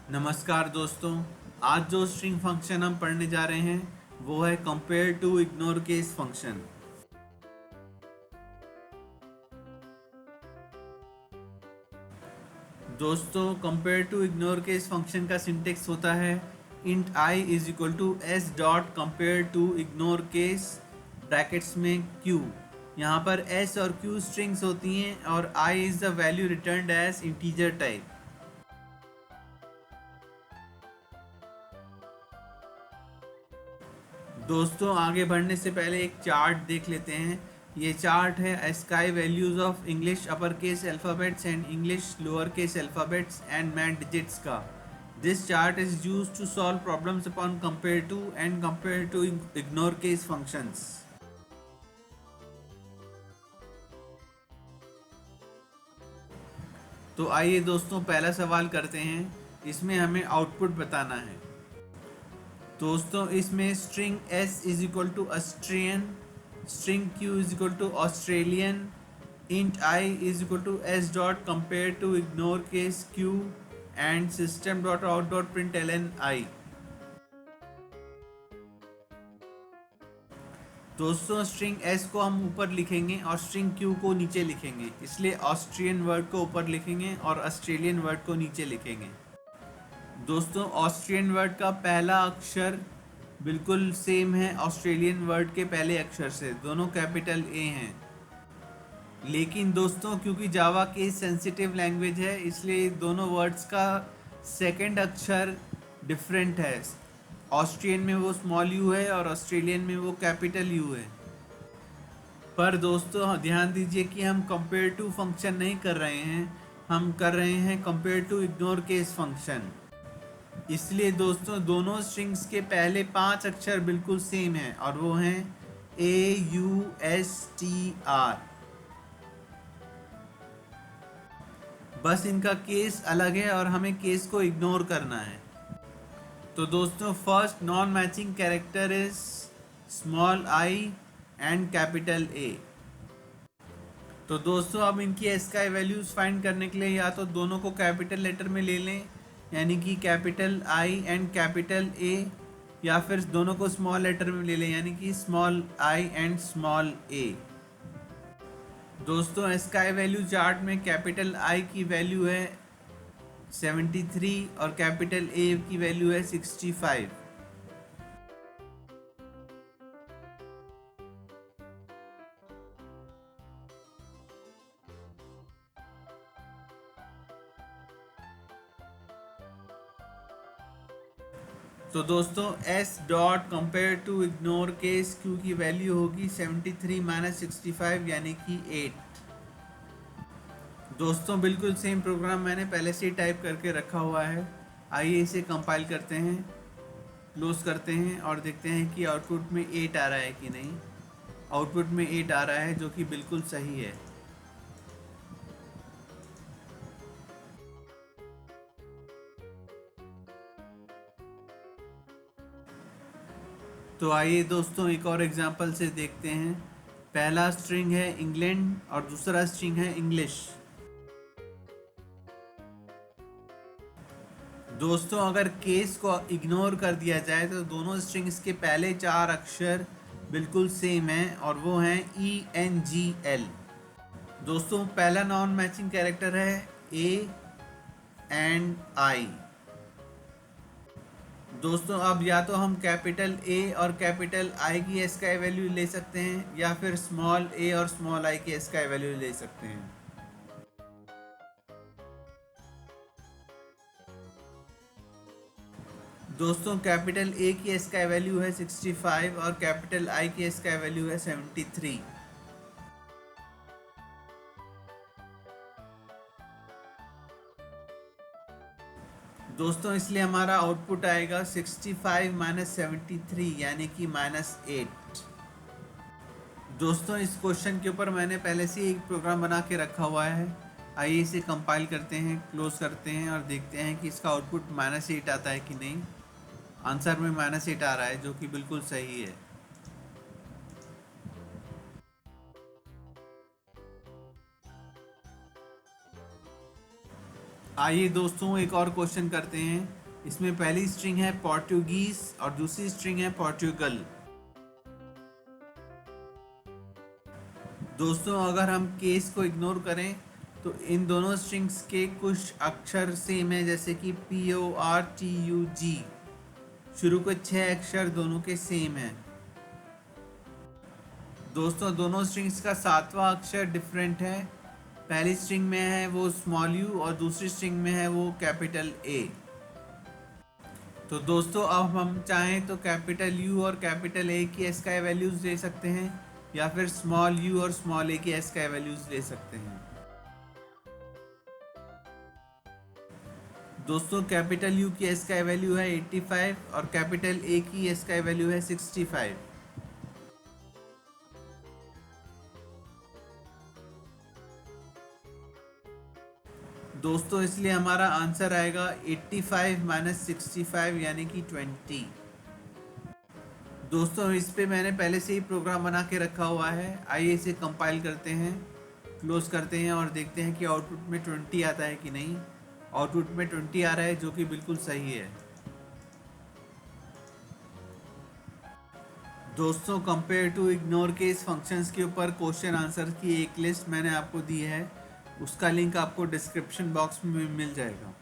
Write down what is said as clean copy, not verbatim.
नमस्कार दोस्तों। आज जो स्ट्रिंग फंक्शन हम पढ़ने जा रहे हैं वो है compare to ignore case function. दोस्तों, compare to ignore case function का सिंटेक्स होता है int I is equal to S dot compare to ignore case brackets में क्यू। यहाँ पर एस और क्यू स्ट्रिंग्स होती हैं और I is the value returned as integer type. दोस्तों, आगे बढ़ने से पहले एक चार्ट देख लेते हैं। ये चार्ट है ASCII values of English upper case alphabets and English lower case alphabets and man digits का। This chart is use to solve problems upon compare to and compare to ignore case functions. तो आइए दोस्तों, पहला सवाल करते हैं। इसमें हमें आउटपुट बताना है। दोस्तों, इसमें string S is equal to Austrian, string Q is equal to Australian, int I is equal to S dot compare to ignore case Q and system dot out dot print L N I. दोस्तों, string S को हम ऊपर लिखेंगे और string Q को नीचे लिखेंगे, इसलिए ऑस्ट्रियन वर्ड को ऊपर लिखेंगे और ऑस्ट्रेलियन वर्ड को नीचे लिखेंगे। दोस्तों, ऑस्ट्रियन वर्ड का पहला अक्षर बिल्कुल सेम है ऑस्ट्रेलियन वर्ड के पहले अक्षर से, दोनों कैपिटल ए हैं। लेकिन दोस्तों, क्योंकि जावा की सेंसिटिव लैंग्वेज है, इसलिए दोनों वर्ड्स का सेकंड अक्षर डिफरेंट है। ऑस्ट्रियन में वो स्मॉल यू है और ऑस्ट्रेलियन में वो कैपिटल यू है। पर दोस्तों, ध्यान दीजिए कि हम कंपेयर टू फंक्शन नहीं कर रहे हैं, हम कर रहे हैं compare to ignore case function. इसलिए दोस्तों, दोनों स्ट्रिंग्स के पहले 5 अक्षर बिल्कुल सेम हैं और वो हैं AUSTR। बस इनका केस अलग है और हमें केस को इग्नोर करना है। तो दोस्तों, first non matching character is small I and capital A. तो दोस्तों, अब इनकी एसकाई वैल्यूज फाइंड करने के लिए या तो दोनों को कैपिटल लेटर में ले लें, यानी कि capital I and capital A, या फिर दोनों को स्मॉल लेटर में ले लें, यानी कि स्मॉल आई एंड स्मॉल ए। दोस्तों, एसकाई वैल्यू चार्ट में कैपिटल आई की वैल्यू है 73 और कैपिटल ए की वैल्यू है 65। तो दोस्तों, S dot compare to ignore case Q की वैल्यू होगी 73 माइनस 65 यानी कि 8। दोस्तों, बिल्कुल सेम प्रोग्राम मैंने पहले से ही टाइप करके रखा हुआ है। आइए इसे कंपाइल करते हैं, क्लोज करते हैं और देखते हैं कि आउटपुट में 8 आ रहा है कि नहीं। आउटपुट में 8 आ रहा है, जो कि बिल्कुल सही है। तो आइए दोस्तों, एक और एग्जांपल से देखते हैं। पहला स्ट्रिंग है इंग्लैंड और दूसरा स्ट्रिंग है इंग्लिश। दोस्तों, अगर केस को इग्नोर कर दिया जाए तो दोनों स्ट्रिंग्स के पहले 4 अक्षर बिल्कुल सेम हैं और वो हैं ENGL। दोस्तों, पहला नॉन मैचिंग कैरेक्टर है A एंड I। दोस्तों, अब या तो हम कैपिटल A और कैपिटल I की एसकाई वैल्यू ले सकते हैं या फिर स्मॉल a और स्मॉल I की एसकाई वैल्यू ले सकते हैं। दोस्तों, कैपिटल A की एसकाई वैल्यू है 65 और कैपिटल I की एसकाई वैल्यू है 73। दोस्तों, इसलिए हमारा आउटपुट आएगा 65 माइनस 73 यानी कि -8। दोस्तों, इस क्वेश्चन के ऊपर मैंने पहले से एक प्रोग्राम बना के रखा हुआ है। आइए इसे कंपाइल करते हैं, क्लोज करते हैं और देखते हैं कि इसका आउटपुट -8 आता है कि नहीं। आंसर में -8 आ रहा है, जो कि बिल्कुल सही है। आइए दोस्तों एक और क्वेश्चन करते हैं। इसमें पहली स्ट्रिंग है पोर्टुगीज और दूसरी स्ट्रिंग है पोर्टुगल। दोस्तों अगर हम केस को इग्नोर करें तो इन दोनों स्ट्रिंग्स के कुछ अक्षर सेम है, जैसे कि PORTUG। शुरू के 6 अक्षर दोनों के सेम है। दोस्तों दोनों स्ट्रिंग्स का 7वां अक्षर डिफरेंट है। पहली स्ट्रिंग में है वो स्मॉल यू और दूसरी स्ट्रिंग में है वो कैपिटल ए। तो दोस्तों अब हम चाहें तो कैपिटल यू और कैपिटल ए की एसकाई वैल्यूज ले सकते हैं, या फिर स्मॉल यू और स्मॉल ए की एसकाई वैल्यूज ले सकते हैं। दोस्तों कैपिटल यू की एसकाई वैल्यू है 85 और कैपिटल ए की एसकाई वैल्यू है 65। दोस्तों इसलिए हमारा आंसर आएगा 85 - 65 यानी कि 20। दोस्तों इस पे मैंने पहले से ही प्रोग्राम बना के रखा हुआ है। आइए इसे कंपाइल करते हैं, क्लोज करते हैं और देखते हैं कि आउटपुट में 20 आता है कि नहीं। आउटपुट में 20 आ रहा है, जो कि बिल्कुल सही है। दोस्तों कंपेयर टू इग्नोर के इस फंक्शंस के ऊपर क्वेश्चन आंसर की एक लिस्ट मैंने आपको दी है, उसका लिंक आपको डिस्क्रिप्शन बॉक्स में मिल जाएगा।